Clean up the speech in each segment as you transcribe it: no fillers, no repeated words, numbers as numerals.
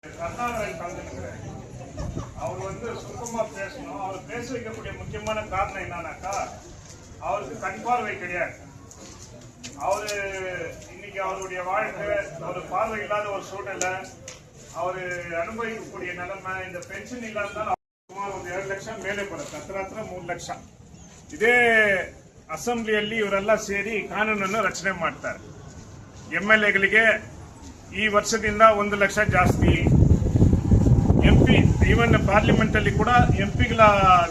கருணாநிதி கலந்துருக்கிறார். அவர் சுத்தமா பேசணும். அவர் பேச வைக்கக்கூடிய முக்கியமான காரணம் என்னன்னாக்கா, அவருக்கு கண் பார்வை கிடையாது. அவரு இன்னைக்கு அவருடைய வாழ்க்கை ஒரு பார்வை இல்லாத ஒரு சூழ்நிலை, அவரு அனுபவிக்கக்கூடிய நிலைமை, இந்த பென்ஷன் இல்லாததால் ಸುಮಾರು 2 ಲಕ್ಷ ಮೇಲೆ ಬರುತ್ತೆ, ಹತ್ರ 3 ಲಕ್ಷ. ಇದೇ ಅಸೆಂಬ್ಲಿಯಲ್ಲಿ ಇವರೆಲ್ಲ ಸೇರಿ ಕಾನೂನನ್ನು ರಚನೆ ಮಾಡ್ತಾರೆ. MLAಗಳಿಗೆ ಈ ವರ್ಷದಿಂದ 1 ಲಕ್ಷ ಜಾಸ್ತಿ, MP ಈವನ್ ಪಾರ್ಲಿಮೆಂಟ್ ಅಲ್ಲಿ ಕೂಡ MPಗಳ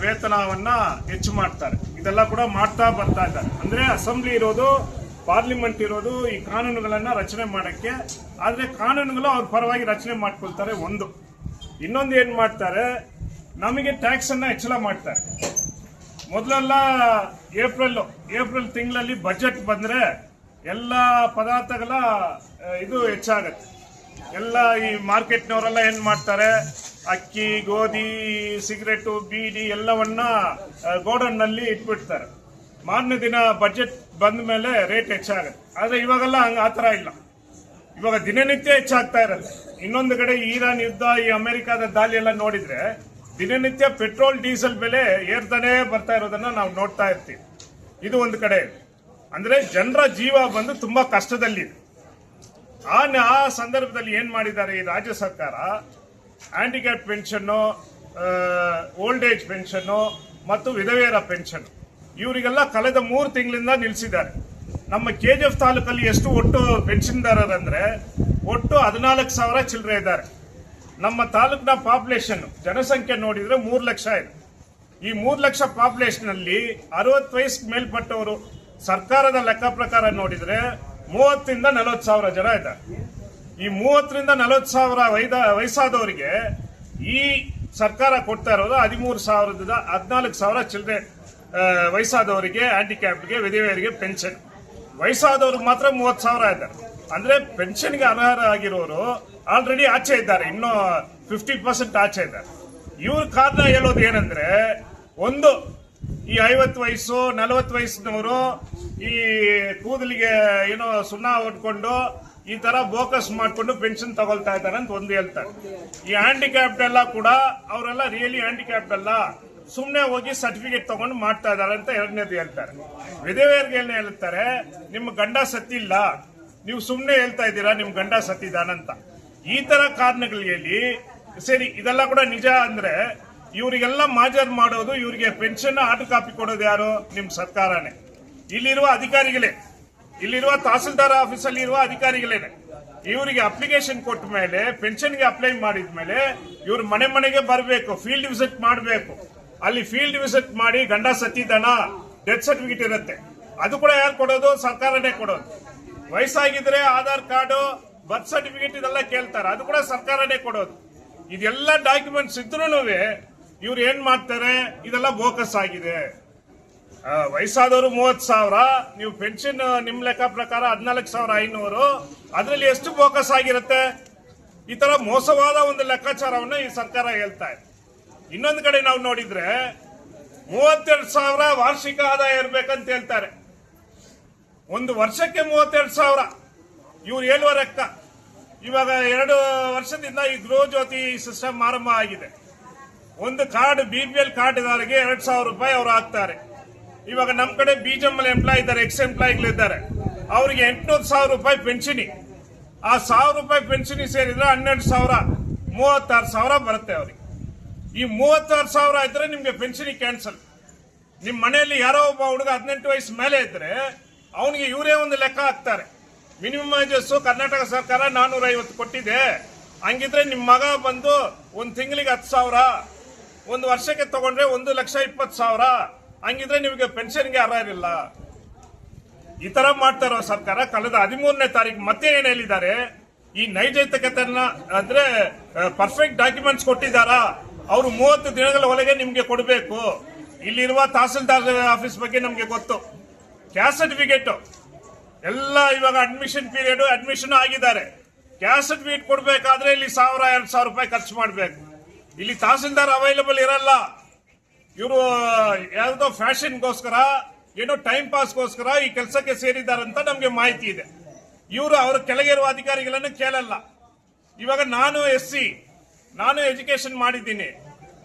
ವೇತನವನ್ನ ಹೆಚ್ಚು ಮಾಡ್ತಾರೆ. ಇದೆಲ್ಲ ಕೂಡ ಮಾಡ್ತಾ ಬರ್ತಾ ಇದ್ದಾರೆ. ಅಂದ್ರೆ ಅಸೆಂಬ್ಲಿ ಇರೋದು, ಪಾರ್ಲಿಮೆಂಟ್ ಇರೋದು ಈ ಕಾನೂನುಗಳನ್ನ ರಚನೆ ಮಾಡಕ್ಕೆ. ಆದ್ರೆ ಕಾನೂನುಗಳು ಅವ್ರ ಪರವಾಗಿ ರಚನೆ ಮಾಡ್ಕೊಳ್ತಾರೆ. ಇನ್ನೊಂದು ಏನ್ ಮಾಡ್ತಾರೆ, ನಮಗೆ ಟ್ಯಾಕ್ಸ್ ಅನ್ನ ಹೆಚ್ಚಳ ಮಾಡ್ತಾರೆ. ಮೊದಲೆಲ್ಲ ಏಪ್ರಿಲ್ ತಿಂಗಳಲ್ಲಿ ಬಜೆಟ್ ಬಂದ್ರೆ ಎಲ್ಲ ಪದಾರ್ಥಗಳ ಇದು ಹೆಚ್ಚಾಗತ್ತೆ. ಎಲ್ಲ ಈ ಮಾರ್ಕೆಟ್ನವರೆಲ್ಲ ಏನ್ ಮಾಡ್ತಾರೆ, ಅಕ್ಕಿ, ಗೋಧಿ, ಸಿಗರೇಟು, ಬೀಡಿ ಎಲ್ಲವನ್ನ ಗೋಡೌನ್ ನಲ್ಲಿ ಇಟ್ಬಿಡ್ತಾರೆ. ಮಾರನೇ ದಿನ ಬಜೆಟ್ ಬಂದ ಮೇಲೆ ರೇಟ್ ಹೆಚ್ಚಾಗತ್ತೆ. ಆದ್ರೆ ಇವಾಗೆಲ್ಲ ಆತರ ಇಲ್ಲ. ಇವಾಗ ದಿನನಿತ್ಯ ಹೆಚ್ಚಾಗ್ತಾ ಇರುತ್ತೆ. ಇನ್ನೊಂದು ಕಡೆ ಇರಾನ್ ಯುದ್ಧ, ಈ ಅಮೆರಿಕಾದ ದಾಳಿ ಎಲ್ಲ ನೋಡಿದ್ರೆ ದಿನನಿತ್ಯ ಪೆಟ್ರೋಲ್ ಡೀಸೆಲ್ ಬೆಲೆ ಏರ್ತಾನೆ ಬರ್ತಾ ಇರೋದನ್ನ ನಾವು ನೋಡ್ತಾ ಇರ್ತೀವಿ. ಇದು ಒಂದು ಕಡೆ. ಅಂದ್ರೆ ಜನರ ಜೀವ ಬಂದು ತುಂಬಾ ಕಷ್ಟದಲ್ಲಿದೆ. ಆ ಸಂದರ್ಭದಲ್ಲಿ ಏನ್ ಮಾಡಿದ್ದಾರೆ ಈ ರಾಜ್ಯ ಸರ್ಕಾರ, handicap pension, old age pension ಮತ್ತು ವಿಧವೆಯರ ಪೆನ್ಷನ್ ಇವರಿಗೆಲ್ಲ ಕಳೆದ 3 ತಿಂಗಳಿಂದ ನಿಲ್ಲಿಸಿದ್ದಾರೆ. ನಮ್ಮ KGF ತಾಲೂಕಲ್ಲಿ ಎಷ್ಟು ಒಟ್ಟು ಪೆನ್ಷನ್ದಾರರಂದ್ರೆ ಒಟ್ಟು 14,000 ಚಿಲ್ಲರೆ ಇದ್ದಾರೆ. ನಮ್ಮ ತಾಲೂಕಿನ ಪಾಪ್ಯುಲೇಷನ್ ಜನಸಂಖ್ಯೆ ನೋಡಿದ್ರೆ 3 ಲಕ್ಷ ಇದೆ. ಈ 3 ಲಕ್ಷ ಪಾಪ್ಯುಲೇಷನ್ ಅಲ್ಲಿ 60 ವಯಸ್ಸಿಗೆ ಮೇಲ್ಪಟ್ಟವರು ಸರ್ಕಾರದ ಲೆಕ್ಕ ಪ್ರಕಾರ ನೋಡಿದ್ರೆ 30ರಿಂದ 40,000 ಜನ ಇದ್ದಾರೆ. ಈ 30ರಿಂದ 40,000 ವಯಸ್ಸಾದವರಿಗೆ ಈ ಸರ್ಕಾರ ಕೊಡ್ತಾ ಇರೋದು 13,000ದಿಂದ 14,000 ಚಿಲ್ಲರೆ ವಯಸ್ಸಾದವರಿಗೆ, ಹ್ಯಾಂಡಿಕ್ಯಾಪ್ಗೆ, ವಿಧವೆಯರಿಗೆ ಪೆನ್ಷನ್. ವಯಸ್ಸಾದವ್ರಿಗೆ ಮಾತ್ರ 30,000 ಇದ್ದಾರೆ. ಅಂದ್ರೆ ಪೆನ್ಷನ್ಗೆ ಅನರ್ಹರಾಗಿರೋರು ಆಲ್ರೆಡಿ ಆಚೆ ಇದ್ದಾರೆ, ಇನ್ನೂ 50% ಆಚೆ ಇದ್ದಾರೆ. ಇವ್ರ ಕಾರಣ ಹೇಳೋದು ಏನಂದ್ರೆ, ಒಂದು ಈ 50 ವಯಸ್ಸು 40 ವಯಸ್ಸಿನವರು ಈ ಕೂದಲಿಗೆ ಏನೋ ಸುಣ್ಣ ಹೊಡ್ಕೊಂಡು ಈ ತರ ಬೋಕಸ್ ಮಾಡ್ಕೊಂಡು ಪೆನ್ಷನ್ ತಗೊಳ್ತಾ ಇದ್ದಾರೆ ಅಂತ ಒಂದು ಹೇಳ್ತಾರೆ. ಈ ಹ್ಯಾಂಡಿಕ್ಯಾಪ್ಡ್ ಎಲ್ಲ ಕೂಡ ಅವರೆಲ್ಲ ರಿಯಲಿ ಹ್ಯಾಂಡಿಕ್ಯಾಪ್ಡ್ ಅಲ್ಲ, ಸುಮ್ನೆ ಹೋಗಿ ಸರ್ಟಿಫಿಕೇಟ್ ತಗೊಂಡು ಮಾಡ್ತಾ ಇದಾರೆ ಅಂತ ಎರಡನೇದು ಹೇಳ್ತಾರೆ. ವಿಧವೆಯರಿಗೆ ಏನ್ ಹೇಳ್ತಾರೆ, ನಿಮ್ಮ ಗಂಡ ಸತ್ತಿಲ್ಲ, ನೀವು ಸುಮ್ನೆ ಹೇಳ್ತಾ ಇದ್ದೀರಾ ನಿಮ್ ಗಂಡ ಸತ್ತಿದಾನಂತ. ಈ ತರ ಕಾರಣಗಳು ಹೇಳಿ ಸರಿ, ಇದೆಲ್ಲ ಕೂಡ ನಿಜ ಅಂದ್ರೆ ಇವರಿಗೆಲ್ಲ ಮಾಜರ್ ಮಾಡೋದು, ಇವರಿಗೆ ಪೆನ್ಷನ್ ಆರ್ಡರ್ ಕಾಪಿ ಕೊಡೋದು ಯಾರು? ನಿಮ್ ಸರ್ಕಾರನೇ. ಇಲ್ಲಿರುವ ಅಧಿಕಾರಿಗಳೇ, ಇಲ್ಲಿರುವ ತಹಸೀಲ್ದಾರ್ ಆಫೀಸಲ್ಲಿ ಇರುವ ಅಧಿಕಾರಿಗಳೇನೆ. ಇವರಿಗೆ ಅಪ್ಲಿಕೇಶನ್ ಕೊಟ್ಟ ಮೇಲೆ, ಪೆನ್ಷನ್ಗೆ ಅಪ್ಲೈ ಮಾಡಿದ ಮೇಲೆ ಇವ್ರು ಮನೆ ಮನೆಗೆ ಬರಬೇಕು, ಫೀಲ್ಡ್ ವಿಸಿಟ್ ಮಾಡಬೇಕು. ಅಲ್ಲಿ ಫೀಲ್ಡ್ ವಿಸಿಟ್ ಮಾಡಿ ಗಂಡ ಸತ್ತಿದ್ದಾನ, ಡೆತ್ ಸರ್ಟಿಫಿಕೇಟ್ ಇರುತ್ತೆ. ಅದು ಕೂಡ ಯಾರು ಕೊಡೋದು? ಸರ್ಕಾರನೇ ಕೊಡೋದು. ವಯಸ್ಸಾಗಿದ್ರೆ ಆಧಾರ್ ಕಾರ್ಡು, ಬರ್ತ್ ಸರ್ಟಿಫಿಕೇಟ್ ಇದೆಲ್ಲ ಕೇಳ್ತಾರೆ, ಅದು ಕೂಡ ಸರ್ಕಾರನೇ ಕೊಡೋದು. ಇದೆಲ್ಲ ಡಾಕ್ಯುಮೆಂಟ್ಸ್ ಇದ್ರೂ ಇವ್ರು ಏನ್ ಮಾಡ್ತಾರೆ, ಇದೆಲ್ಲ ಬೋಕಸ್ ಆಗಿದೆ. ವಯಸ್ಸಾದವರು 30,000, ನೀವು ಪೆನ್ಷನ್ ನಿಮ್ ಲೆಕ್ಕ ಪ್ರಕಾರ 14,500, ಅದರಲ್ಲಿ ಎಷ್ಟು ಬೋಕಸ್ ಆಗಿರುತ್ತೆ? ಈ ತರ ಮೋಸವಾದ ಒಂದು ಲೆಕ್ಕಾಚಾರವನ್ನು ಈ ಸರ್ಕಾರ ಹೇಳ್ತಾ ಇದೆ. ಇನ್ನೊಂದು ಕಡೆ ನಾವು ನೋಡಿದ್ರೆ 32,000 ವಾರ್ಷಿಕ ಆದಾಯ ಇರ್ಬೇಕಂತ ಹೇಳ್ತಾರೆ. ಒಂದು ವರ್ಷಕ್ಕೆ 32,000 ಇವ್ರು ಹೇಳುವ ಲೆಕ್ಕ. ಇವಾಗ 2 ವರ್ಷದಿಂದ ಈ ಗೃಹ ಜ್ಯೋತಿ ಸಿಸ್ಟಮ್ ಆರಂಭ ಆಗಿದೆ. ಒಂದು ಕಾರ್ಡ್ BPL ಕಾರ್ಡ್ದಾರಿಗೆ 2,000 ರೂಪಾಯಿ ಅವರು ಹಾಕ್ತಾರೆ. ಇವಾಗ ನಮ್ ಕಡೆ BGML ಎಂಪ್ಲಾಯ್ ಇದ್ದಾರೆ, ಎಕ್ಸ್ ಎಂಪ್ಲಾಯಿಗಳಿದ್ದಾರೆ, ಅವರಿಗೆ 800,000 ರೂಪಾಯಿ ಪೆನ್ಷನಿ. ಆ 1,000 ರೂಪಾಯಿ ಪೆನ್ಷನಿ ಸೇರಿದ್ರೆ 12,000, 36,000 ಬರುತ್ತೆ ಅವ್ರಿಗೆ. ಈ 36,000 ಇದ್ರೆ ನಿಮ್ಗೆ ಪೆನ್ಷನಿ ಕ್ಯಾನ್ಸಲ್. ನಿಮ್ ಮನೆಯಲ್ಲಿ ಯಾರೋ ಒಬ್ಬ ಹುಡುಗ 18 ವಯಸ್ಸು ಮೇಲೆ ಇದ್ರೆ ಅವನಿಗೆ ಇವರೇ ಒಂದು ಲೆಕ್ಕ ಹಾಕ್ತಾರೆ. ಮಿನಿಮಮ್ ವೇಜಸ್ ಕರ್ನಾಟಕ ಸರ್ಕಾರ 450 ಕೊಟ್ಟಿದೆ. ಹಂಗಿದ್ರೆ ನಿಮ್ ಮಗ ಬಂದು ಒಂದ್ ತಿಂಗಳಿಗೆ 10,000, ಒಂದು ವರ್ಷಕ್ಕೆ ತಗೊಂಡ್ರೆ 1,20,000, ಹಂಗಿದ್ರೆ ನಿಮಗೆ ಪೆನ್ಷನ್ಗೆ ಅರ್ಹರಿಲ್ಲ. ಈ ತರ ಮಾಡ್ತಾರೋ ಸರ್ಕಾರ. ಕಳೆದ 13ನೇ ತಾರೀಕು ಮತ್ತೆ ಏನ್ ಹೇಳಿದ್ದಾರೆ, ಈ ನೈಜತೆಯನ್ನ ಅಂದ್ರೆ ಪರ್ಫೆಕ್ಟ್ ಡಾಕ್ಯುಮೆಂಟ್ಸ್ ಕೊಟ್ಟಿದ್ದಾರಾ, ಅವರು 30 ದಿನಗಳ ಒಳಗೆ ನಿಮ್ಗೆ ಕೊಡಬೇಕು. ಇಲ್ಲಿರುವ ತಹಸೀಲ್ದಾರ್ ಆಫೀಸ್ ಬಗ್ಗೆ ನಮ್ಗೆ ಗೊತ್ತು. ಕ್ಯಾಸ್ಟ್ ಸರ್ಟಿಫಿಕೇಟ್ ಎಲ್ಲ ಇವಾಗ ಅಡ್ಮಿಷನ್ ಪೀರಿಯಡ್, ಅಡ್ಮಿಷನ್ ಆಗಿದ್ದಾರೆ. ಕ್ಯಾಸ್ಟ್ ಸರ್ಟಿಫಿಕೇಟ್ ಕೊಡಬೇಕಾದ್ರೆ ಇಲ್ಲಿ 1,000-2,000 ರೂಪಾಯಿ ಖರ್ಚು ಮಾಡಬೇಕು. ಇಲ್ಲಿ ತಹಸೀಲ್ದಾರ್ ಅವೈಲಬಲ್ ಇರಲ್ಲ. ಇವರು ಯಾವುದೋ ಫ್ಯಾಷನ್ಗೋಸ್ಕರ, ಏನೋ ಟೈಮ್ ಪಾಸ್ಗೋಸ್ಕರ ಈ ಕೆಲಸಕ್ಕೆ ಸೇರಿದ್ದಾರಂತ ನಮ್ಗೆ ಮಾಹಿತಿ ಇದೆ. ಇವರು ಅವರ ಕೆಳಗಿರುವ ಅಧಿಕಾರಿಗಳನ್ನು ಕೇಳಲ್ಲ. ಇವಾಗ ನಾನು SC, ನಾನು ಎಜುಕೇಶನ್ ಮಾಡಿದ್ದೀನಿ.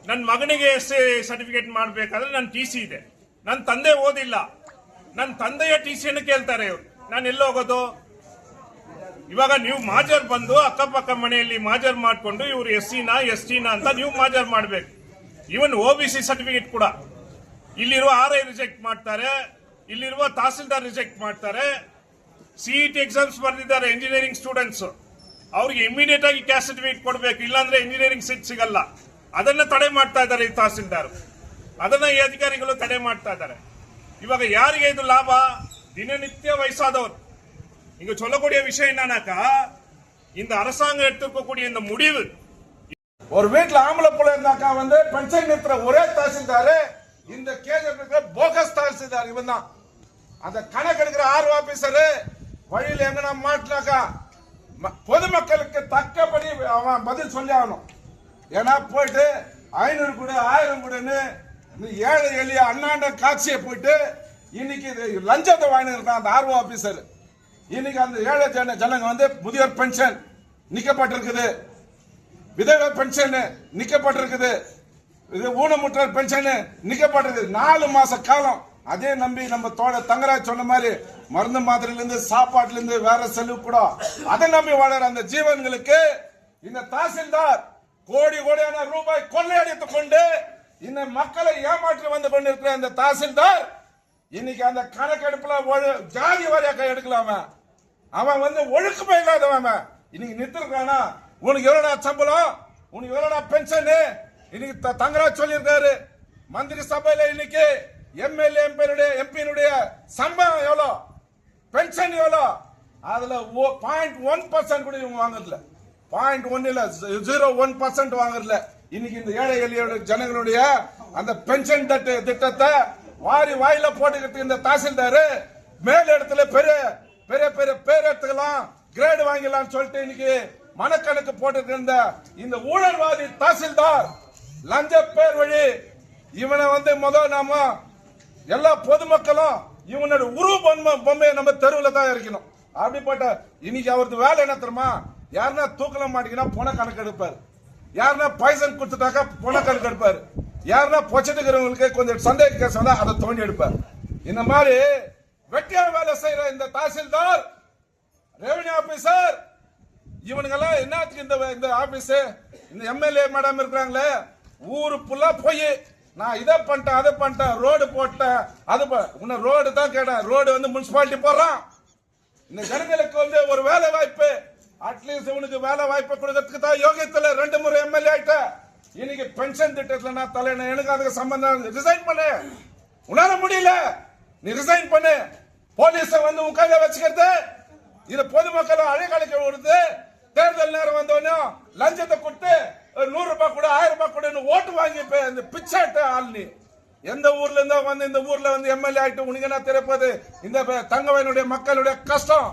ನನ್ನ ಮಗನಿಗೆ SC ಸರ್ಟಿಫಿಕೇಟ್ ಮಾಡಬೇಕಾದ್ರೆ ನನ್ನ TC ಇದೆ. ನನ್ನ ತಂದೆ ಓದಿಲ್ಲ, ನನ್ನ ತಂದೆಯ TCಯನ್ನು ಕೇಳ್ತಾರೆ ಇವರು. ನಾನು ಎಲ್ಲಿ ಹೋಗೋದು? ಇವಾಗ ನೀವು ಮಾಜರ್ ಬಂದು ಅಕ್ಕಪಕ್ಕ ಮನೆಯಲ್ಲಿ ಮಾಜರ್ ಮಾಡಿಕೊಂಡು ಇವರು SC-ನಾ ST-ನಾ ಅಂತ ನೀವು ಮಾಜರ್ ಮಾಡಬೇಕು. ಇವನ್ OBC ಸರ್ಟಿಫಿಕೇಟ್ ಕೂಡ ಇಲ್ಲಿರುವ RI ರಿಜೆಕ್ಟ್ ಮಾಡ್ತಾರೆ, ಇಲ್ಲಿರುವ ತಹಸೀಲ್ದಾರ್ ರಿಜೆಕ್ಟ್ ಮಾಡ್ತಾರೆ. CET ಎಕ್ಸಾಮ್ಸ್ ಬರೆದಿದ್ದಾರೆ ಇಂಜಿನಿಯರಿಂಗ್ ಸ್ಟೂಡೆಂಟ್ಸ್, ಅವ್ರಿಗೆ ಇಮಿಡಿಯೇಟ್ ಆಗಿ ಕ್ಯಾಸ್ಟ್ ಸರ್ಟಿಫಿಕೇಟ್ ಕೊಡಬೇಕು, ಇಲ್ಲಾಂದ್ರೆ ಇಂಜಿನಿಯರಿಂಗ್ ಸೀಟ್ ಸಿಗಲ್ಲ. ಅದನ್ನ ತಡೆ ಮಾಡ್ತಾ ಇದ್ದಾರೆ ಈ ತಹಸೀಲ್ದಾರ್, ಅದನ್ನ ಈ ಅಧಿಕಾರಿಗಳು ತಡೆ ಮಾಡ್ತಾ ಇದ್ದಾರೆ. ಇವಾಗ ಯಾರಿಗೆ ಇದು ಲಾಭ? ದಿನನಿತ್ಯ ವಯಸ್ಸಾದವರು. இங்க சொல்லக்கூடிய விஷயம் என்னன்னாக்கா, இந்த அரசாங்கம் எடுத்துக்கக்கூடிய இந்த முடிவு, ஒரு வீட்டுல ஆம்பளை புள்ள இருந்தாக்கா வந்து பென்ஷன் நிறுத்துற ஒரே தாசில்தாரு இந்த கேஜர் போகஸ் தாசில்தார் இவன் தான். அந்த கணக்கு எடுக்கிற RO ஆபீசரு வழியில் எங்கனா மாட்டினாக்கா பொதுமக்களுக்கு தக்கபடி அவன் பதில் சொல்லி ஆகணும். ஏன்னா போயிட்டு 500 கூட 1000 கூடன்னு ஏழை எளிய அண்ணாண்ட காட்சியை போயிட்டு இன்னைக்கு லஞ்சத்தை வாங்கி இருக்கான் அந்த RO ஆபீசர். இன்னைக்கு அந்த ஏழை ஜனங்க வந்து முதியோர் பென்ஷன் நிக்கப்பட்டிருக்குது, விதவை பென்ஷன் நிக்கப்பட்டிருக்குது, இது ஊனமுற்றோர் பென்ஷன் நிக்கப்பட்டிருக்குது. 4 மாச காலம் அதே நம்பி நம்ம தங்கராஜ் சொன்ன மாதிரி மருந்து மாத்திரையில இருந்து சாப்பாட்டுல இருந்து வேற செலவு கூட அதை நம்பி வாழற அந்த ஜீவன்களுக்கு இந்த தாசில்தார் கோடி கோடியான ரூபாய் கொள்ளையடித்துக் கொண்டு இந்த மக்களை ஏமாற்றி வந்து கொண்டிருக்கிற இந்த தாசில்தார் இன்னைக்கு அந்த கணக்கெடுப்புல ஜாதி வாரியாக எடுக்கலாம, அவன் வந்து ஒழுக்கமே இல்லாதவன். இன்னைக்கு நிறுத்திருக்கானா, உனக்கு எவ்வளோடா சம்பளம், உனக்கு எவ்வளோடா பென்ஷன், இன்னைக்கு தங்கராஜ் சொல்லியிருக்காரு. மந்திரி சபையில இன்னைக்கு MLA MP சம்பளம் எவ்வளோ, பென்ஷன் எவ்வளோ, அதுல 0.1% கூட இவங்க வாங்குறதுல, 0.1 இல்ல 0.1% வாங்குறதுல. இன்னைக்கு இந்த ஏழை எளிய ஜனங்களுடைய அந்த பென்ஷன் திட்டத்தை வாரி வாயில போட்டுக்கிட்டு இந்த தாசில்தார் மேல இடத்துல பெரிய பெரிய பெரிய பேர் எடுத்துக்கலாம், கிரேடு வாங்கிடலாம் சொல்லிட்டு இன்னைக்கு மனக்கணக்கு போட்டு இந்த ஊழல்வாதி தாசில்தார் லஞ்ச பேர் வழி இவனை வந்து முதல் நாம எல்லா பொதுமக்களும் இவனோட உருவ பொம்மையை நம்ம தெருவில் தான் இருக்கணும். அப்படிப்பட்ட இன்னைக்கு அவருக்கு வேலை என்ன தெரியுமா? யாருன்னா தூக்கலாம் மாட்டீங்கன்னா பண கணக்கு எடுப்பாரு, யாருன்னா பைசன் கொடுத்துட்டாக்கா பண கணக்கு எடுப்பாரு, யாருன்னா பொச்சட்டுக்கிறவங்களுக்கு கொஞ்சம் சந்தேக கேஸ் வந்தா அதை தோண்டி எடுப்பார். இந்த மாதிரி வெட்டியா வேலை செய்யற இந்த தாசில்தார், ரெவன்யூ ஆபீசர், இவனுங்கெல்லாம் என்னத்துக்கு இந்த ஆபீஸ், இந்த MLA மேடம் இருக்கிறாங்களே ஊரு புல்லா போய் நான் இதை பண்ணிட்டேன் அதை பண்ணிட்டேன், ரோடு போட்டேன் அது உன்ன ரோடு தான் கேட்டேன், ரோடு வந்து முனிசிபாலிட்டி போடுறான். இந்த ஜனங்களுக்கு வந்து ஒரு வேலை வாய்ப்பு, அட்லீஸ்ட் உனக்கு வேலை வாய்ப்பு கொடுக்கறதுக்கு தான் யோகியத்துல 2 முறை MLA ஆயிட்ட. இன்னைக்கு பென்ஷன் திட்டத்துல நான் தலையின எனக்கு அதுக்கு சம்பந்தம், ரிசைன் பண்ணு, உன்னால முடியல நீ ரிசைன் பண்ணு. போலீஸ வந்து உட்கார வச்சுக்கிறது, இது பொதுமக்களை அழைக்கழிக்க விடுது. தேர்தல் நேரம் வந்தோடனே லஞ்சத்தை கொடுத்து 100 ரூபாய் கூட 1000 ரூபாய் கூட ஓட்டு வாங்கி இந்த பிச்சாட்ட ஆள். நீ எந்த ஊர்ல இருந்தோ வந்து இந்த ஊர்ல வந்து MLA ஆயிட்டு உனக்கு என்ன தெரியப்போது? இந்த தங்கவயனுடைய மக்களுடைய கஷ்டம்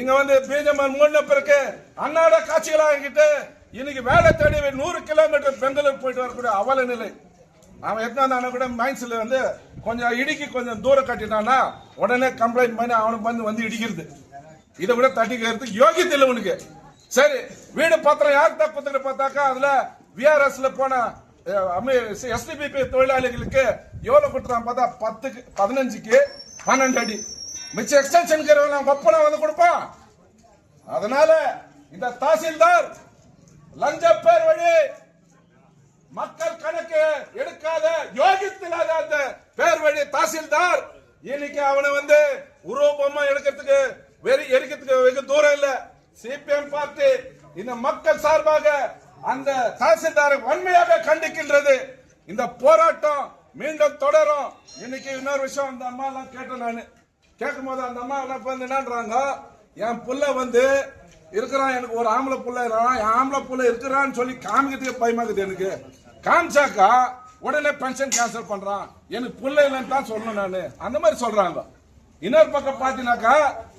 இங்க வந்து பிஜேபி முன்னப்பிற்கு அன்னாட காட்சிகளா ஆகிட்டு இன்னைக்கு வேலை தேடி 100 கிலோமீட்டர் பெங்களூர் போயிட்டு வரக்கூடிய அவல நிலை. அவன் எத்தனை கூட மைன்ஸ்ல வந்து கொஞ்சம் இடிக்கி கொஞ்சம் தூரம் கட்டினானா உடனே கம்ப்ளைண்ட் பண்ணி அவனுக்கு வந்து இடிக்கிறது. இதை விட தட்டிக்கிறதுக்கு யோகியத்தை இல்லை உனக்கு. சரி, வீடு பத்திரம் யாருக்கு குத்துக்கிற பார்த்தாக்கா அதுல VRS போன STPP தொழிலாளிகளுக்கு எவ்வளவு கொடுத்துறான் பார்த்தா 10க்கு 15க்கு 12 அடி மிச்ச எக்ஸ்டென்ஷன் ஒப்பனை வந்து கொடுப்பான். அதனால இந்த தாசில்தார் லஞ்ச பேர் வழி மக்கள் கணக்கு எடுக்காத யோகித்தில்லாத அந்த பேர் வழி தாசில்தார் இன்னைக்கு அவனை வந்து உருவமா எடுக்கிறதுக்கு எரிக்கிறதுக்கு வெகு தூரம் இல்ல. CPM பார்ட்டி இந்த மக்கள் சார்பாக அந்த தாசில்தாரை வன்மையாக கண்டிக்கின்றது. இந்த போராட்டம் மீண்டும் தொடரும். இன்னைக்கு இன்னொரு விஷயம் அந்த அம்மா எல்லாம் கேட்டேன். நான் கேட்கும் போது அந்த அம்மா எல்லாம் வந்து என்னன்றாங்க, என் புள்ள வந்து இருக்கிறான், எனக்கு ஒரு ஆம்பளை புள்ள இருக்கிறான், என் ஆம்பளை புள்ள இருக்கிறான்னு சொல்லி காமிக்கிறதுக்கு பயமாக்குது. எனக்கு காமிச்சாக்கா உடனே பென்ஷன் கேன்சல் பண்றான், எனக்கு புள்ள இல்லைன்னு தான் சொல்லணும் நான், அந்த மாதிரி சொல்றாங்க. இன்னொரு பக்கம் பாத்தீங்கன்னாக்கா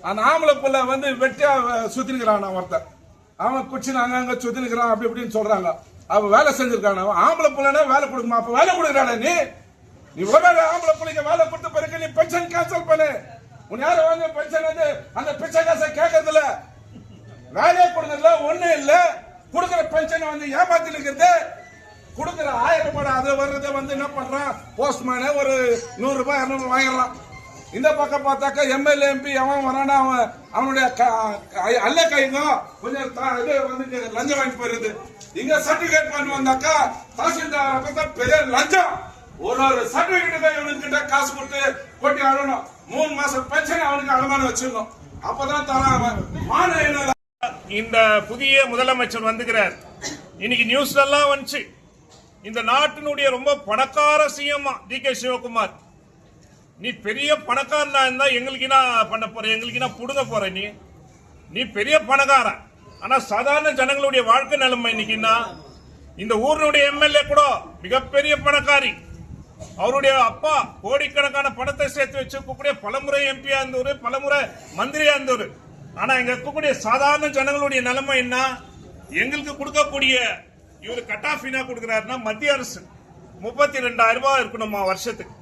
அந்த ஆம்பளை புள்ள வந்து வெட்டியா சுத்தினுக்கிறான் ஒருத்தர், அவன் குச்சின்னு அங்கங்க சுத்தினுக்கிறான் அப்படி இப்படின்னு சொல்றாங்க. அவன் வேலை செஞ்சிருக்கான். அவன் ஆம்பளை புள்ளனா வேலை கொடுக்குமா? அப்ப வேலை கொடுக்குறான நீ ஒரு ஆம்பளை புள்ளைக்கு வேலை கொடுத்த பிறகு நீ பென்ஷன் கேன்சல் பண்ணு. உன் யாரும் வந்து பென்ஷன் வந்து அந்த பிச்சை காசை கேட்கறது இல்ல. வேலையை கொடுக்கறதுல ஒண்ணு இல்ல. கொடுக்கிற பென்ஷன் வந்து ஏமாத்தி இருக்கிறது. கொடுக்கிற 1000 ரூபாய் அது வர்றத வந்து என்ன பண்றான், போஸ்ட்மேன் ஒரு 100 ரூபாய் 200 வாங்கிடலாம். இந்த பக்கம் பார்த்தாக்கா எம்எல்ஏ எம்பி அவன் வரானா, அவனுடைய அல்ல கைங்க கொஞ்சம் இது வந்து லஞ்சம் வாங்கி போயிருது. இங்க சர்டிபிகேட் பண்ணி வந்தாக்கா தாசில்தார் பார்த்தா பெரிய லஞ்சம். ஒரு சர்டிபிகேட் இவனுக்கிட்ட காசு கொடுத்து கொட்டி அழணும். 3 மாசம் பென்ஷன் அவனுக்கு அடமானம் வச்சிடணும். அப்பதான் தரான். மாநில இந்த புதிய முதலமைச்சர் வந்துகிறார். இன்னைக்கு நியூஸ்ல எல்லாம் வந்துச்சு, இந்த நாட்டினுடைய ரொம்ப பணக்கார சிஎம் டி.கே. சிவகுமார். நீ பெரிய பணக்காரனா இருந்தா எங்களுக்கு என்ன பண்ண போற, எங்களுக்கு என்ன புடுங்க போற? நீ பெரிய பணக்காரன். ஆனா சாதாரண ஜனங்களுடைய வாழ்க்கை நிலைமை இன்னைக்கு என்ன? இந்த ஊருடைய எம்எல்ஏ கூட மிகப்பெரிய பணக்காரி. அவருடைய அப்பா கோடிக்கணக்கான பணத்தை சேர்த்து வச்சிருக்கக்கூடிய பலமுறை எம்பியா இருந்தவர், பலமுறை மந்திரியா இருந்தவர். ஆனா இங்க இருக்கக்கூடிய சாதாரண ஜனங்களுடைய நிலைமை என்ன? எங்களுக்கு கொடுக்கக்கூடிய இவர் கட் ஆஃப் என்ன கொடுக்கிறாருன்னா, மத்திய அரசு 32,000 ரூபாய் இருக்கணுமா வருஷத்துக்கு.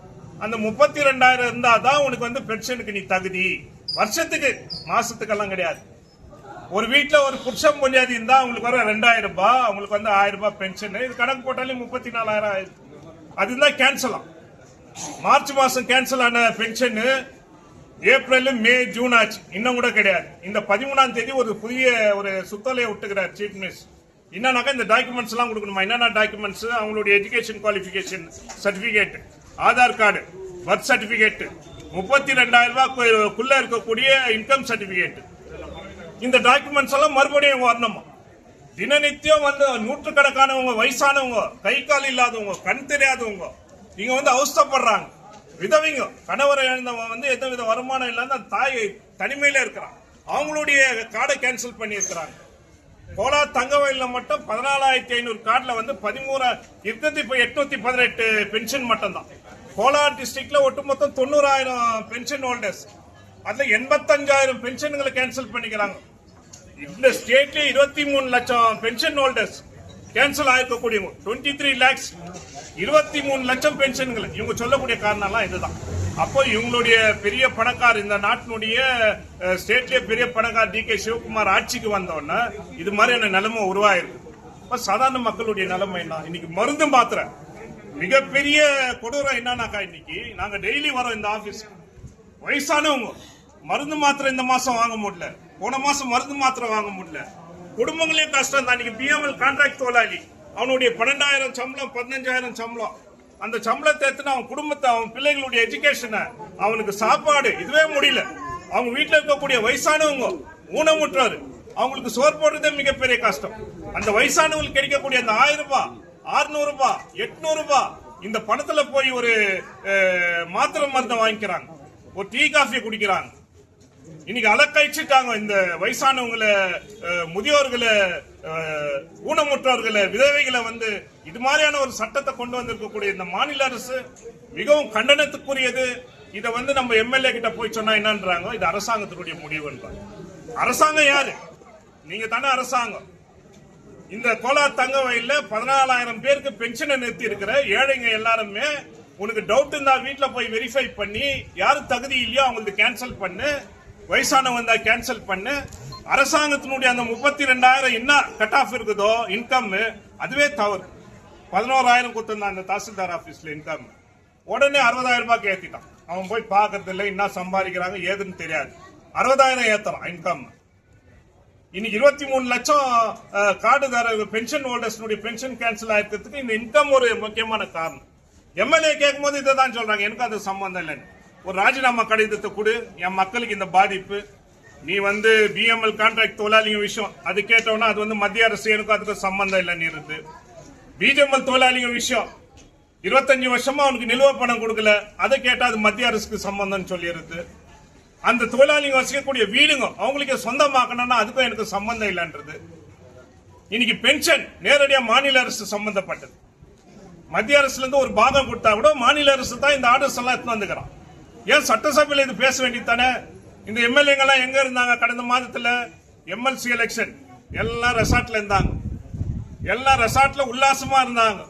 அந்த 32,000 இருந்தா தான் உனக்கு வந்து பென்ஷனுக்கு நீ தகுதி. வருஷத்துக்கு, மாசத்துக்கெல்லாம் கிடையாது. ஒரு வீட்டுல ஒரு புருஷன் பொஞ்சாதி இருந்தா அவங்களுக்கு வர 2,000 ரூபாய், அவங்களுக்கு வந்து 1000 ரூபாய் பென்ஷன். இது கணக்கு போட்டாலே 34,000 ஆயிடுது. அதுதான் கேன்சல் ஆகும். மார்ச் மாசம் கேன்சல் ஆன பென்ஷன் ஏப்ரல் மே ஜூன் ஆச்சு, இன்னும் கூட கிடையாது. இந்த 13ஆம் தேதி ஒரு புதிய ஒரு சுத்தலையை விட்டுக்கிறார் சீஃப் மினிஸ்டர். என்னன்னாக்கா இந்த டாக்குமெண்ட்ஸ் எல்லாம் கொடுக்கணுமா? என்னென்ன டாக்குமெண்ட்ஸ்? அவங்களுடைய education qualification certificate, Aadhaar card, birth certificate, 32,000 ரூபாய்க்குள்ள இருக்கக்கூடிய இன்கம் சர்டிபிகேட். இந்த டாக்குமெண்ட்ஸ் எல்லாம் மறுபடியும் வரணுமா? தினநித்தியம் வந்து நூற்றுக்கணக்கானவங்க, வயசானவங்க, கை கால் இல்லாதவங்க, கண் தெரியாதவங்க இங்க வந்து அவஸ்தப்படுறாங்க. விதவைங்க, கணவரை இழந்தவங்க வந்து எந்தவித வருமானம் இல்லாத தாய் தனிமையில இருக்கிறான். அவங்களுடைய கார்டை கேன்சல் பண்ணி இருக்கிறாங்க. கோலார் தங்கவயல்ல மட்டும் 14,500 கார்டுல வந்து 818 பென்ஷன் மட்டும் தான். கோலார் டிஸ்ட்ரிக்ட்ல ஒட்டுமொத்தம் 90,000 பென்ஷன் ஹோல்டர்ஸ். அதுல 85,000 பென்ஷன்களை கேன்சல் பண்ணிக்கிறாங்க. இந்த ஸ்டேட்ல 23 லட்சம் பென்ஷன் ஹோல்டர்ஸ் கேன்சல் ஆயிருக்கக்கூடியவங்க 23 lakhs, 23 லட்சம் பென்ஷன்கள். இவங்க சொல்லக்கூடிய காரணம் இதுதான். அப்போ இவங்களுடைய பெரிய பணக்கார், இந்த நாட்டினுடைய ஸ்டேட்லயே பெரிய பணக்கார் டி.கே. சிவகுமார் ஆட்சிக்கு வந்தோன்னா இது மாதிரியான நிலைமை உருவாயிருக்கு. இப்ப சாதாரண மக்களுடைய நிலைமை என்ன? இன்னைக்கு மருந்து மாத்திரை மிகப்பெரிய கொடூரம் என்னன்னாக்கா, இன்னைக்கு நாங்க டெய்லி வரோம் இந்த ஆபீஸ், வயசானவங்க மருந்து மாத்திரை இந்த மாசம் வாங்க முடியல, போன மாசம் மருந்து மாத்திரை வாங்க முடியல. குடும்பங்களே கஷ்டம் தான். இன்னைக்கு பிஎம்எல் கான்ட்ராக்ட் தொழிலாளி, அவனுடைய 12,000 சம்பளம், 15,000 சம்பளம். அந்த சம்பளத்தை எடுத்துன்னு அவன் குடும்பத்தை, அவன் பிள்ளைகளுடைய எஜுகேஷனை, அவனுக்கு சாப்பாடு இதுவே முடியல. அவங்க வீட்டில் இருக்கக்கூடிய வயசானவங்க, ஊனமுற்றோர், அவங்களுக்கு சோறு போடுறதே மிகப்பெரிய கஷ்டம். அந்த வயசானவங்களுக்கு கிடைக்கக்கூடிய அந்த 1000 ரூபாய், 600 ரூபாய், 800 ரூபாய் இந்த பணத்துல போய் ஒரு மாத்திரை மருந்தை வாங்கிக்கிறாங்க, ஒரு டீ காஃபி குடிக்கிறாங்க. இன்னைக்கு அலக்கழிச்சுட்டாங்க இந்த வயசானவங்களை, முதியோர்களை, ஊனமுற்றோர்களை, விதவைகளை வந்து இது மாதிரியான ஒரு சட்டத்தை கொண்டு வந்திருக்கக்கூடிய இந்த மாநில அரசு மிகவும் கண்டனத்துக்குரியது. இதை வந்து நம்ம எம்எல்ஏ கிட்ட போய் சொன்னா என்னன்றாங்க, இது அரசாங்கத்தினுடைய முடிவுன்றாங்க. அரசாங்கம் யாரு? நீங்க தானே அரசாங்கம். இந்த கோலார் தங்க வயல்ல 14,000 பேருக்கு பென்ஷனை நிறுத்தி இருக்கிற ஏழைங்க எல்லாருமே, உனக்கு டவுட் இருந்தா வீட்டுல போய் வெரிஃபை பண்ணி யாரு தகுதி இல்லையோ அவங்களுக்கு கேன்சல் பண்ணு, வயசானவங்க கேன்சல் பண்ணு. அரசாங்கத்தினுடைய அந்த 32,000 என்ன கட் ஆஃப் இருக்குதோ இன்கம், அதுவே தவறு. 11,000 கொடுத்திருந்தான் அந்த தாசில்தார் ஆபீஸ்ல இன்கம், உடனே 60,000 ரூபாய்க்கு ஏத்திட்டான். அவன் போய் பாக்குறது இல்லை, என்ன சம்பாதிக்கிறாங்க ஏதுன்னு தெரியாது. 60,000 ஏத்தலாம் இன்கம். இன்னைக்கு 23 லட்சம் கார்டுதார பென்ஷன் ஹோல்டர்ஸ் பென்ஷன் கேன்சல் ஆயிருக்கிறதுக்கு இந்த இன்கம் ஒரு முக்கியமான காரணம். எம்எல்ஏ கேட்கும் போது இதை தான் சொல்றாங்க, எனக்கு அது சம்பந்தம் இல்லைன்னு. ஒரு ராஜினாமா கடிதத்தை கொடு, என் மக்களுக்கு இந்த பாதிப்பு, நீ வந்து பிஎம்எல் கான்ட்ராக்ட் தொழிலாளிங்க விஷயம் அது கேட்டோம்னா அது வந்து மத்திய அரசு, எனக்கு அதுக்கு சம்பந்தம் இல்லைன்னு இருந்து. பிஜிஎம்எல் தொழிலாளிங்க விஷயம் 25 வருஷமா அவனுக்கு நிலுவ பணம் கொடுக்கல, அதை கேட்டா அது மத்திய அரசுக்கு சம்பந்தம் சொல்லிடுது. அந்த தொழிலாளிங்க வசிக்கக்கூடிய வீடுங்க அவங்களுக்கு சொந்தமாக்கணும்னா அதுக்கும் எனக்கு சம்பந்தம் இல்லைன்றது. இன்னைக்கு பென்ஷன் நேரடியா மாநில அரசு சம்பந்தப்பட்டது. மத்திய அரசுல இருந்து ஒரு பாகம் கொடுத்தா கூட மாநில அரசு தான் இந்த ஆர்டர்ஸ் எல்லாம் எடுத்து வந்துக்கிறான். ஏன் சட்டசபையில் இது பேச வேண்டியது தானே? இந்த எம்எல்ஏங்க எல்லாம் எங்க இருந்தாங்க கடந்த மாதத்துல? எம்எல்சி எலெக்ஷன் எல்லாம் ரெசார்ட்ல இருந்தாங்க, எல்லாம் ரெசார்ட்ல உல்லாசமா இருந்தாங்க.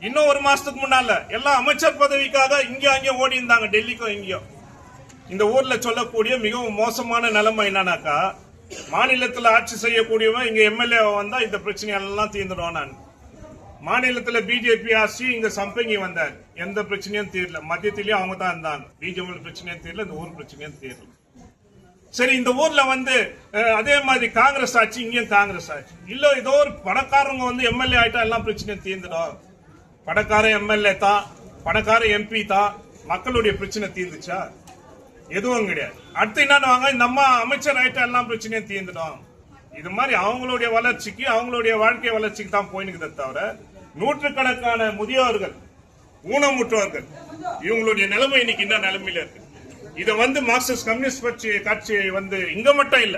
இன்னும் ஒரு மாசத்துக்கு முன்னால எல்லாம் அமைச்சர் பதவிக்காக இங்க அங்கே ஓடி இருந்தாங்க, டெல்லிக்கும் இங்கேயும். இந்த ஊர்ல சொல்லக்கூடிய மிகவும் மோசமான நிலைமை என்னன்னாக்கா, மாநிலத்தில் ஆட்சி செய்யக்கூடியவன் இங்க எம்எல்ஏ வந்தா இந்த பிரச்சனையெல்லாம் தீர்ந்துடும். நான் மாநிலத்தில் பிஜேபி ஆட்சி இங்க சம்பங்கி வந்தார், எந்த பிரச்சனையும் தீரல. மத்தியத்திலயும் அவங்க தான் இருந்தாங்க, பிஜேபி பிரச்சனையும் தீரல, இந்த ஊர் பிரச்சனையும் தீரல. சரி, இந்த ஊர்ல அதே மாதிரி காங்கிரஸ் ஆட்சி, இங்கேயும் காங்கிரஸ் ஆட்சி இல்ல. ஏதோ ஒரு பணக்காரங்க எம்எல்ஏ ஆயிட்டா எல்லாம் பிரச்சனையும் தீர்ந்துடும். பணக்கார எம்எல்ஏ தான், பணக்கார எம்பி தான், மக்களுடைய பிரச்சனை தீர்ந்துச்சா? எதுவும் கிடையாது. அடுத்து என்ன, இந்த அம்மா அமைச்சர் ஆயிட்டா எல்லாம் பிரச்சனையும் தீர்ந்துடும். இது மாதிரி அவங்களுடைய வளர்ச்சிக்கு, அவங்களுடைய வாழ்க்கை வளர்ச்சிக்கு தான் போயினுக்குதே தவிர, நூற்றுக்கணக்கான முதியோர்கள், ஊனமுற்றோர்கள், இவங்களுடைய நிலைமை இன்னைக்கு என்ன நிலைமையில இருக்கு. இதை மார்க்சிஸ்ட் கம்யூனிஸ்ட் கட்சி இங்க மட்டும் இல்ல,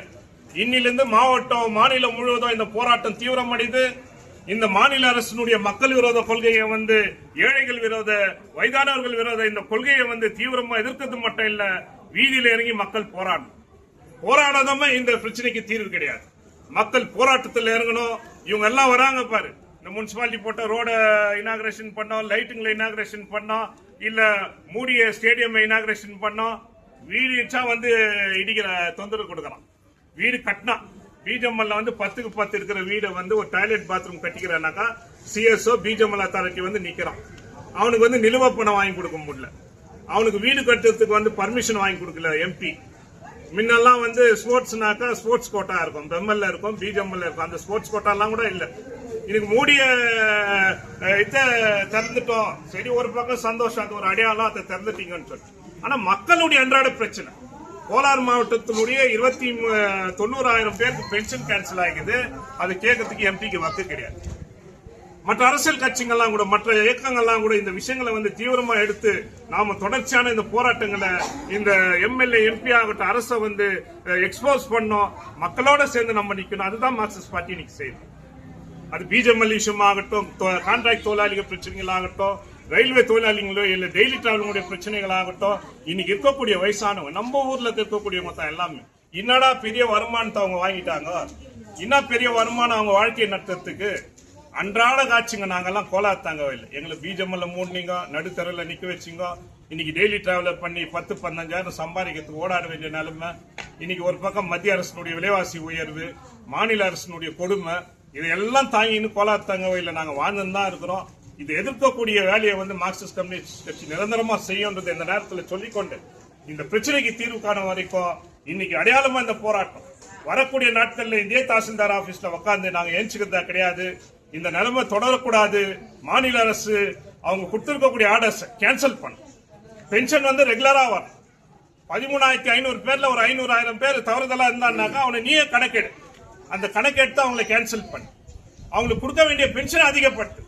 இன்னிலிருந்து மாவட்டம், மாநிலம் முழுவதும் இந்த போராட்டம் தீவிரமடைந்து இந்த மாநில அரசினுடைய மக்கள் விரோத கொள்கையை ஏழைகள் விரோத, வயதானவர்கள் விரோத இந்த கொள்கையை தீவிரமா எதிர்க்கிறது மட்டும் இல்ல, வீதியில இறங்கி மக்கள் போராடாதமா இந்த பிரச்சனைக்கு தீர்வு கிடையாது. மக்கள் போராட்டத்தில் இறங்கணும். இவங்க எல்லாம் வராங்க பாரு, இந்த முனிசிபாலிட்டி போட்ட ரோட இனாகிரேஷன் பண்ணோம், லைட்டுங்களை இனாகிரேஷன் பண்ணோம், இல்ல மூடிய ஸ்டேடியம் இனாகிரேஷன் பண்ணோம். வீடு இச்சா இடிக்கிற தொந்தரவு கொடுக்கலாம். வீடு கட்டினா பிஜெம்எல்ல 10க்கு 10 இருக்கிற வீடு ஒரு டாய்லெட் பாத்ரூம் கட்டிக்கிறானாக்கா சிஎஸ்ஓ பிஜெம்எல் அத்தாரிட்டி நிக்கிறான். அவனுக்கு நிலுவை பணம் வாங்கி கொடுக்க முடியல. அவனுக்கு வீடு கட்டுறதுக்கு பர்மிஷன் வாங்கி கொடுக்கல எம்பி. முன்னெல்லாம் ஸ்போர்ட்ஸ்னாக்கா ஸ்போர்ட்ஸ் கோட்டா இருக்கும், பெம்எல்ல இருக்கும், பிஜெம்எல்ல இருக்கும். அந்த ஸ்போர்ட்ஸ் கோட்டா எல்லாம் கூட இல்ல. இதுக்கு மூடிய இதை திறந்துட்டோம், சரி, ஒரு பக்கம் சந்தோஷம், அது ஒரு அடையாளம், அதை திறந்துட்டீங்கன்னு சொல்லி. ஆனா மக்களுடைய அன்றாட பிரச்சனை, கோலார் மாவட்டத்தினுடைய 90,000 பேருக்கு பென்ஷன் கேன்சல் ஆகிக்குது. அது கேட்கறதுக்கு எம்பிக்கு வக்கு கிடையாது. மற்ற அரசியல் கட்சிகள்லாம் கூட, மற்ற இயக்கங்கள்லாம் கூட இந்த விஷயங்களை தீவிரமா எடுத்து நாம தொடர்ச்சியான இந்த போராட்டங்களை, இந்த எம்எல்ஏ எம்பி ஆகட்டும், அரசை எக்ஸ்போஸ் பண்ணோம், மக்களோட சேர்ந்து நம்ம நிக்கணும். அதுதான் மார்க்சிஸ்ட் பார்ட்டி இன்னைக்கு செய்யுது. அது பிஜெம்எல் இஷ்யூ ஆகட்டும், கான்ட்ராக்ட் தொழிலாளிகள் பிரச்சனைகள் ஆகட்டும், ரயில்வே தொழிலாளிகளோ இல்ல டெய்லி டிராவலிங்களுடைய பிரச்சனைகள் ஆகட்டும், இன்னைக்கு இருக்கக்கூடிய வயசானவங்க, நம்ம ஊர்ல இருக்கக்கூடியவங்க தான் எல்லாமே. என்னடா பெரிய வருமானத்தை அவங்க வாங்கிட்டாங்க, இன்னும் பெரிய வருமானம் அவங்க வாழ்க்கையை நடத்துறதுக்கு. அன்றாட காட்சிங்க, நாங்கெல்லாம் கோலாத்தாங்க இல்லை. எங்களுக்கு பிஜெம்எல்ல மூடினீங்க, நடுத்தரவில் நிக்க வச்சிங்க. இன்னைக்கு டெய்லி டிராவலர் பண்ணி 10-15,000 சம்பாதிக்கிறதுக்கு ஓடாட வேண்டிய நிலைமை. இன்னைக்கு ஒரு பக்கம் மத்திய அரசினுடைய விலைவாசி உயர்வு, மாநில அரசினுடைய கொடுமை, இதையெல்லாம் தாங்கின்னு கோலாத்தாங்க இல்லை. நாங்க வாழ்ந்துன்னு தான் இருக்கிறோம். இது எதிர்க்கக்கூடிய வேலையை மார்க்சிஸ்ட் கம்யூனிஸ்ட் கட்சி நிரந்தரமா செய்யும்ன்றது இந்த நேரத்தில் சொல்லிக்கொண்டு, இந்த பிரச்சனைக்கு தீர்வு காணும் வரைக்கும் இன்னைக்கு அடையாளமா இந்த போராட்டம் வரக்கூடிய நாட்கள்ல இதே தாசில்தார் ஆபீஸ்ல உட்கார்ந்து நாங்க ஏஞ்சிக்கிறதா கிடையாது. இந்த நிலைமை தொடரக்கூடாது. மாநில அரசு அவங்க கொடுத்திருக்கக்கூடிய ஆர்டர்ஸ் கேன்சல் பண்ணும். பென்ஷன் ரெகுலரா வரும். 13,500 பேர்ல ஒரு 500,000 பேர் தவறுதலா இருந்தான்னாக்கா அவனை நீயே கணக்கெடு. அந்த கணக்கெடுத்து அவங்களை கேன்சல் பண்ணு. அவங்களுக்கு கொடுக்க வேண்டிய பென்ஷன் அதிகப்பட்டு,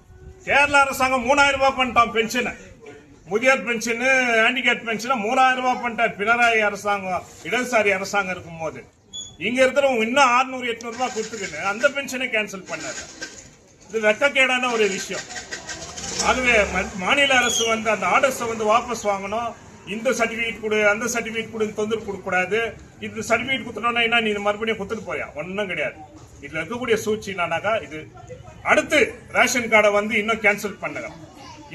கேரள அரசாங்கம் 3,000 ரூபாய் பண்ணிட்டான் பென்ஷனை. முதியோர் பென்ஷன், ஹேண்டிகேப் பென்ஷன் 3,000 ரூபாய் பண்ணிட்டார் பினராயி அரசாங்கம், இடதுசாரி அரசாங்கம் இருக்கும் போது. இங்க இருக்கிறவங்க இன்னும் 600-800 ரூபாய் கொடுத்துக்கின்னு அந்த பென்ஷனை கேன்சல் பண்ணாரு. இது வெக்கக்கேடான ஒரு விஷயம். ஆகவே மாநில அரசு அந்த ஆர்டர்ஸ் வாபஸ் வாங்கணும். இந்த சர்டிபிகேட் கொடு, அந்த சர்டிபிகேட் கொடு, தொந்தரவு கொடுக்க கூடாது. இந்த சர்டிபிகேட் கொடுத்துட்டோம்னா என்ன, நீ மறுபடியும் கொடுத்துட்டு போயா? ஒன்னும் கிடையாது. இதுல இருக்கக்கூடிய சூழ்ச்சி என்னன்னாக்கா, இது அடுத்து ரேஷன் கார்டை இன்னும் கேன்சல் பண்ணுங்க.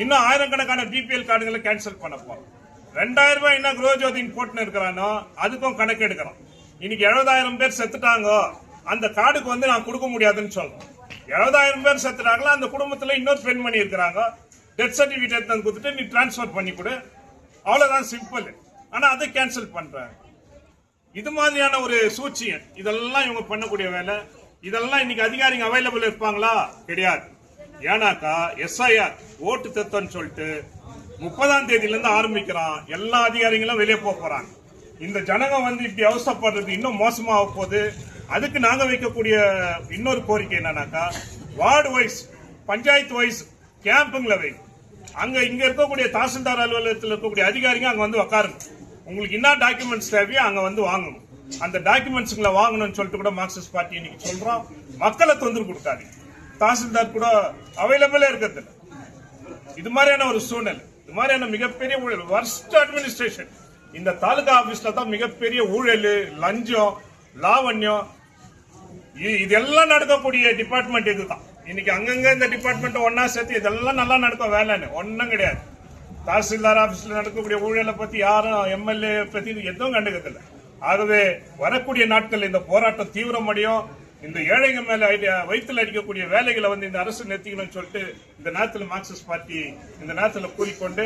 இன்னும் ஆயிரக்கணக்கான பிபிஎல் கார்டுகளை கேன்சல் பண்ண போறோம். 2,000 ரூபாய் என்ன குரோஜோதின்னு போட்டுன்னு இருக்கிறானோ அதுக்கும் கணக்கு எடுக்கிறோம். இன்னைக்கு 70,000 பேர் செத்துட்டாங்க, அந்த கார்டுக்கு நான் கொடுக்க முடியாதுன்னு சொல்றோம். 70,000 பேர் செத்துட்டாங்களா, அந்த குடும்பத்துல இன்னொரு பெண்மணி இருக்கிறாங்க, டெத் சர்டிபிகேட் கொடுத்துட்டு நீ டிரான்ஸ்பர் பண்ணி கொடு, அவ்வளவுதான், சிம்பிள். ஆனா அதை கேன்சல் பண்றாங்க. இது மாதிரியான ஒரு சூழ்ச்சியம், இதெல்லாம் இவங்க பண்ணக்கூடிய வேலை. இதெல்லாம் இன்னைக்கு அதிகாரிங்க அவைலபிள் இருப்பாங்களா? கிடையாது. ஏன்னாக்கா எஸ்ஐஆர் ஓட்டு திருத்தம்னு சொல்லிட்டு 30ஆம் தேதியில இருந்து ஆரம்பிக்கிறான். எல்லா அதிகாரிகளும் வெளியே போறாங்க. இந்த ஜனகம் இப்படி அவசரப்படுறது இன்னும் மோசமாக போகுது. அதுக்கு நாங்க வைக்கக்கூடிய இன்னொரு கோரிக்கை என்னன்னாக்கா, வார்டு வைஸ், பஞ்சாயத்து வைஸ் கேம்புங்களை வை. அங்க இங்க இருக்கக்கூடிய தாசில்தார் அலுவலகத்தில் இருக்கக்கூடிய அதிகாரிங்க அங்க உட்காருங்க. உங்களுக்கு என்ன டாக்குமெண்ட்ஸ் தேவையோ அங்க வாங்கணும். அந்த டாக்குமெண்ட்ஸ்களை வாங்கணும்னு சொல்லிட்டு கூட மார்க்சிஸ்ட் பார்ட்டி இன்னைக்கு சொல்றோம். மக்களை தொந்தரவு கொடுக்காது. தாசில்தார் கூட அவைலபிளா இருக்கிறது இல்லை. இது மாதிரியான ஒரு சூழ்நிலை, இது மாதிரியான மிகப்பெரிய ஊழல், வர்ஸ்ட் அட்மினிஸ்ட்ரேஷன். இந்த தாலுகா ஆபீஸ்ல தான் மிகப்பெரிய ஊழல், லஞ்சம், லாவண்யம், இதெல்லாம் நடக்கக்கூடிய டிபார்ட்மெண்ட் இதுதான். இன்னைக்கு அங்கங்க இந்த டிபார்ட்மெண்ட் ஒன்னா சேர்த்து இதெல்லாம் நல்லா நடக்கும் வேலைன்னு ஒன்னும் கிடையாது. தாசில்தார் ஆபீஸ்ல நடக்கக்கூடிய ஊழலை பத்தி யாரும் எம்எல்ஏ பத்தி எதுவும் கண்டுக்கிறதில்ல. ஆகவே வரக்கூடிய நாட்கள் இந்த போராட்டம் தீவிரமடையும். இந்த ஏழைங்க மேல வயிற்றில் அடிக்கக்கூடிய வேலைகளை இந்த அரசு நிறுத்திக்கணும்னு சொல்லிட்டு இந்த நேரத்தில் மார்க்சிஸ்ட் பார்ட்டி இந்த நேரத்தில் கூறிக்கொண்டு